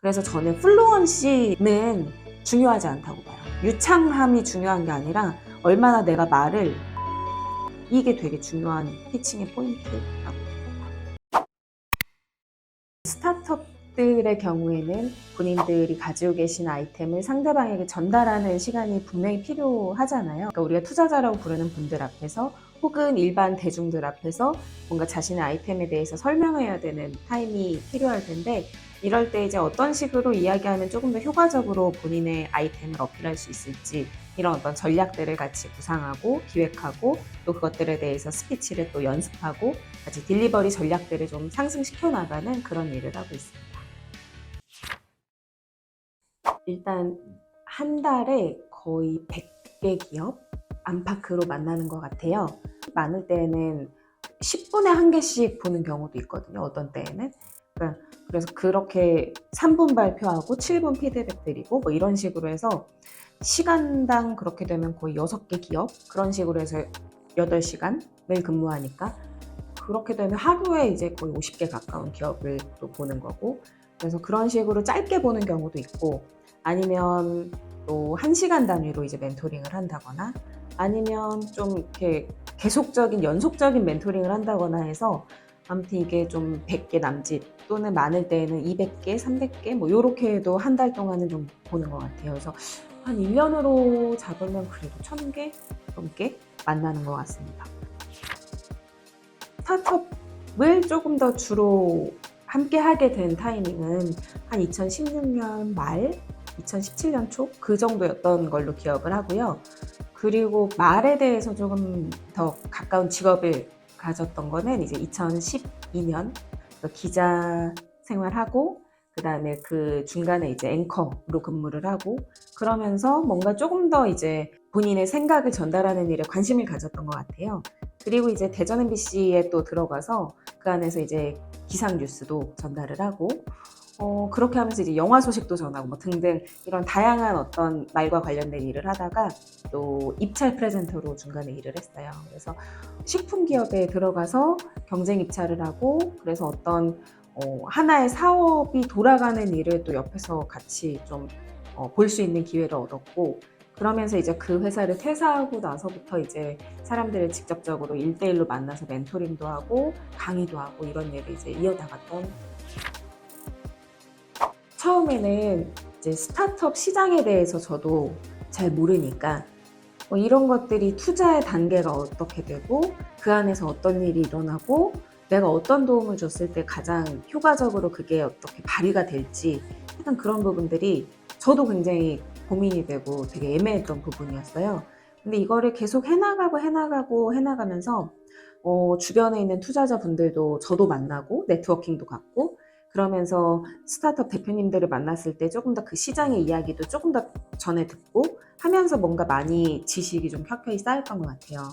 그래서 저는 플루언시는 중요하지 않다고 봐요. 유창함이 중요한 게 아니라 얼마나 내가 말을, 이게 되게 중요한 피칭의 포인트라고. 스타트업들의 경우에는 본인들이 가지고 계신 아이템을 상대방에게 전달하는 시간이 분명히 필요하잖아요. 그러니까 우리가 투자자라고 부르는 분들 앞에서 혹은 일반 대중들 앞에서 뭔가 자신의 아이템에 대해서 설명해야 되는 타임이 필요할 텐데, 이럴 때 이제 어떤 식으로 이야기하면 조금 더 효과적으로 본인의 아이템을 어필할 수 있을지, 이런 어떤 전략들을 같이 구상하고 기획하고 또 그것들에 대해서 스피치를 또 연습하고 같이 딜리버리 전략들을 좀 상승시켜 나가는 그런 일을 하고 있습니다. 일단 한 달에 거의 100개 기업 안팎으로 만나는 것 같아요. 많을 때는 10분에 한 개씩 보는 경우도 있거든요. 어떤 때에는. 그래서 그렇게 3분 발표하고 7분 피드백 드리고 뭐 이런 식으로 해서 시간당 그렇게 되면 거의 6개 기업, 그런 식으로 해서 8시간을 근무하니까 그렇게 되면 하루에 이제 거의 50개 가까운 기업을 또 보는 거고, 그래서 그런 식으로 짧게 보는 경우도 있고, 아니면 또 1시간 단위로 이제 멘토링을 한다거나, 아니면 좀 이렇게 계속적인 연속적인 멘토링을 한다거나 해서, 아무튼 이게 좀 100개 남짓 또는 많을 때에는 200개, 300개 뭐 요렇게 해도 한 달 동안은 좀 보는 것 같아요. 그래서 한 1년으로 잡으면 그래도 1000개 넘게 만나는 것 같습니다. 스타트업을 조금 더 주로 함께 하게 된 타이밍은 한 2016년 말, 2017년 초 그 정도였던 걸로 기억을 하고요. 그리고 말에 대해서 조금 더 가까운 직업을 가졌던 거는 이제 2012년 기자 생활하고, 그 다음에 그 중간에 이제 앵커로 근무를 하고, 그러면서 뭔가 조금 더 이제 본인의 생각을 전달하는 일에 관심을 가졌던 것 같아요. 그리고 이제 대전 MBC에 또 들어가서 그 안에서 이제 기상 뉴스도 전달을 하고, 그렇게 하면서 이제 영화 소식도 전하고 뭐 등등 이런 다양한 어떤 말과 관련된 일을 하다가 또 입찰 프레젠터로 중간에 일을 했어요. 그래서 식품 기업에 들어가서 경쟁 입찰을 하고, 그래서 어떤 하나의 사업이 돌아가는 일을 또 옆에서 같이 좀 볼 수 있는 기회를 얻었고, 그러면서 이제 그 회사를 퇴사하고 나서부터 이제 사람들을 직접적으로 1대1로 만나서 멘토링도 하고 강의도 하고 이런 일을 이제 이어나갔던. 처음에는 이제 스타트업 시장에 대해서 저도 잘 모르니까 이런 것들이 투자의 단계가 어떻게 되고 그 안에서 어떤 일이 일어나고 내가 어떤 도움을 줬을 때 가장 효과적으로 그게 어떻게 발휘가 될지, 약간 그런 부분들이 저도 굉장히 고민이 되고 되게 애매했던 부분이었어요. 근데 이거를 계속 해나가면서 주변에 있는 투자자분들도 저도 만나고 네트워킹도 갖고, 그러면서 스타트업 대표님들을 만났을 때 조금 더 그 시장의 이야기도 조금 더 전에 듣고 하면서 뭔가 많이 지식이 좀 켜켜이 쌓였던 것 같아요.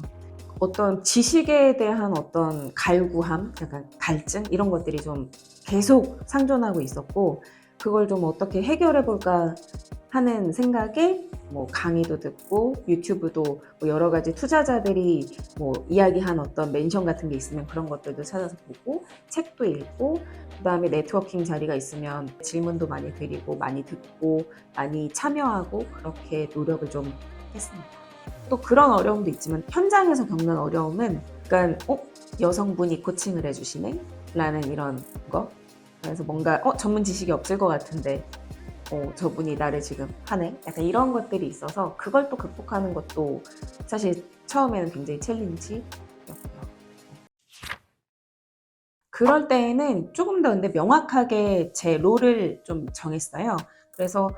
어떤 지식에 대한 어떤 갈구함, 약간 갈증 이런 것들이 좀 계속 상존하고 있었고, 그걸 좀 어떻게 해결해 볼까 하는 생각에 뭐 강의도 듣고 유튜브도 뭐 여러 가지 투자자들이 뭐 이야기한 어떤 멘션 같은 게 있으면 그런 것들도 찾아서 보고 책도 읽고, 그다음에 네트워킹 자리가 있으면 질문도 많이 드리고 많이 듣고 많이 참여하고 그렇게 노력을 좀 했습니다. 또 그런 어려움도 있지만 현장에서 겪는 어려움은, 그러니까 여성분이 코칭을 해주시네? 라는 이런 거. 그래서 뭔가 전문 지식이 없을 것 같은데 저분이 나를 지금 하네? 약간 이런 것들이 있어서 그걸 또 극복하는 것도 사실 처음에는 굉장히 챌린지였고요. 그럴 때에는 조금 더 근데 명확하게 제 롤을 좀 정했어요. 그래서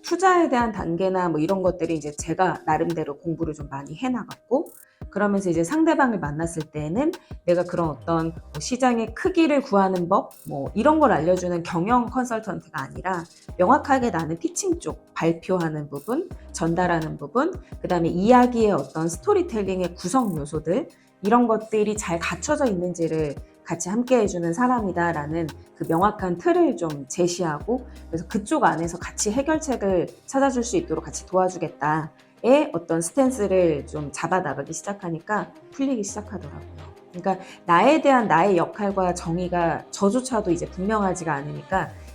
투자에 대한 단계나 뭐 이런 것들이 이제 제가 나름대로 공부를 좀 많이 해나갔고, 그러면서 이제 상대방을 만났을 때는 내가 그런 어떤 뭐 시장의 크기를 구하는 법, 뭐 이런 걸 알려주는 경영 컨설턴트가 아니라 명확하게 나는 피칭 쪽, 발표하는 부분, 전달하는 부분, 그 다음에 이야기의 어떤 스토리텔링의 구성 요소들, 이런 것들이 잘 갖춰져 있는지를 같이 함께 해주는 사람이다라는 그 명확한 틀을 좀 제시하고, 그래서 그쪽 안에서 같이 해결책을 찾아줄 수 있도록 같이 도와주겠다의 어떤 스탠스를 좀 잡아 나가기 시작하니까 풀리기 시작하더라고요. 그러니까 나에 대한 나의 역할과 정의가 저조차도 이제 분명하지가 않으니까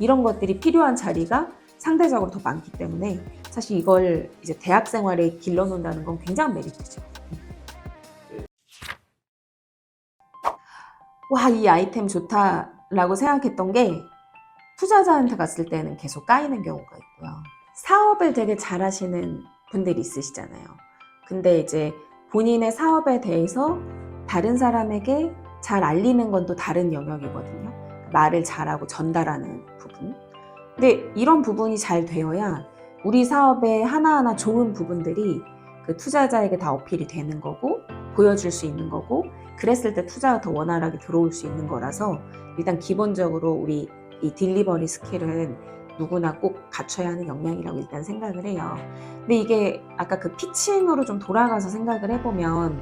이런 것들이 필요한 자리가 상대적으로 더 많기 때문에 사실 이걸 이제 대학 생활에 길러놓는다는 건 굉장한 메리트죠. 와, 이 아이템 좋다라고 생각했던 게 투자자한테 갔을 때는 계속 까이는 경우가 있고요. 사업을 되게 잘하시는 분들이 있으시잖아요. 근데 이제 본인의 사업에 대해서 다른 사람에게 잘 알리는 건 또 다른 영역이거든요. 말을 잘하고 전달하는 부분. 근데 이런 부분이 잘 되어야 우리 사업의 하나하나 좋은 부분들이 그 투자자에게 다 어필이 되는 거고 보여줄 수 있는 거고 그랬을 때 투자가 더 원활하게 들어올 수 있는 거라서 일단 기본적으로 우리 이 딜리버리 스킬은 누구나 꼭 갖춰야 하는 역량이라고 일단 생각을 해요. 근데 이게 아까 그 피칭으로 좀 돌아가서 생각을 해보면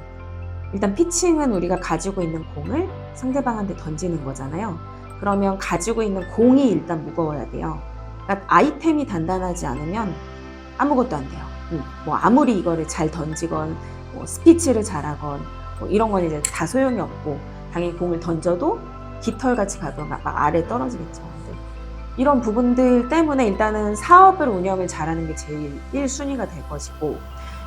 일단 피칭은 우리가 가지고 있는 공을 상대방한테 던지는 거잖아요. 그러면 가지고 있는 공이 일단 무거워야 돼요. 그러니까 아이템이 단단하지 않으면 아무것도 안 돼요. 뭐 아무리 이거를 잘 던지건 뭐 스피치를 잘하건 뭐 이런 건 이제 다 소용이 없고 당연히 공을 던져도 깃털같이 가거나 막 아래 떨어지겠죠. 이런 부분들 때문에 일단은 사업을 운영을 잘하는 게 제일 1순위가 될 것이고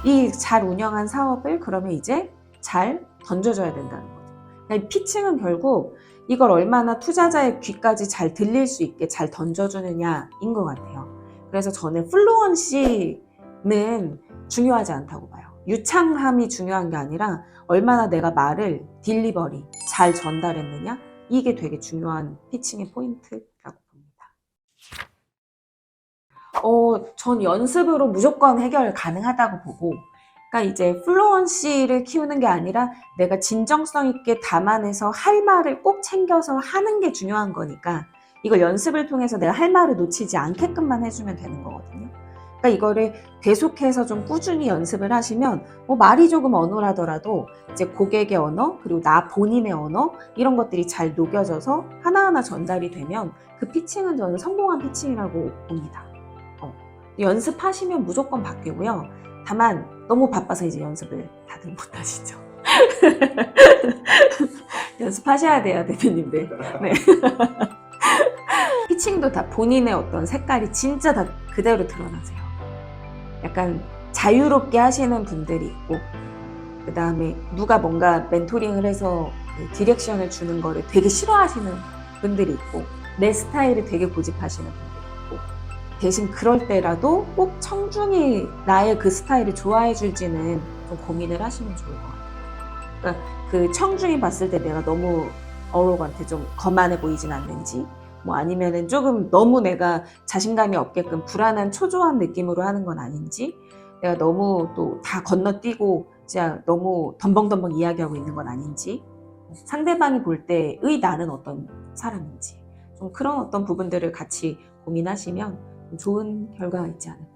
이 잘 운영한 사업을 그러면 이제 잘 던져줘야 된다는 거죠. 그러니까 피칭은 결국 이걸 얼마나 투자자의 귀까지 잘 들릴 수 있게 잘 던져주느냐인 것 같아요. 그래서 저는 플루언시는 중요하지 않다고 봐요. 유창함이 중요한 게 아니라 얼마나 내가 말을 딜리버리 잘 전달했느냐 이게 되게 중요한 피칭의 포인트라고 봅니다. 전 연습으로 무조건 해결 가능하다고 보고 그러니까 이제 플루언시를 키우는 게 아니라 내가 진정성 있게 담아내서 할 말을 꼭 챙겨서 하는 게 중요한 거니까 이걸 연습을 통해서 내가 할 말을 놓치지 않게끔만 해주면 되는 거거든요. 그러니까 이거를 계속해서 좀 꾸준히 연습을 하시면 뭐 말이 조금 어눌하더라도 이제 고객의 언어 그리고 나 본인의 언어 이런 것들이 잘 녹여져서 하나하나 전달이 되면 그 피칭은 저는 성공한 피칭이라고 봅니다. 연습하시면 무조건 바뀌고요. 다만 너무 바빠서 이제 연습을 다들 못 하시죠. 연습하셔야 돼요, 대표님들. 네. 피칭도 다 본인의 어떤 색깔이 진짜 다 그대로 드러나세요. 약간 자유롭게 하시는 분들이 있고 그 다음에 누가 뭔가 멘토링을 해서 디렉션을 주는 거를 되게 싫어하시는 분들이 있고 내 스타일을 되게 고집하시는 분들이 있고 대신 그럴 때라도 꼭 청중이 나의 그 스타일을 좋아해 줄지는 좀 고민을 하시면 좋을 것 같아요. 그러니까 그 청중이 봤을 때 내가 너무 어로간테 좀 거만해 보이진 않는지 뭐 아니면은 조금 너무 내가 자신감이 없게끔 불안한 초조한 느낌으로 하는 건 아닌지 내가 너무 또 다 건너뛰고 진짜 너무 덤벙덤벙 이야기하고 있는 건 아닌지 상대방이 볼 때의 나는 어떤 사람인지 좀 그런 어떤 부분들을 같이 고민하시면 좋은 결과가 있지 않을까.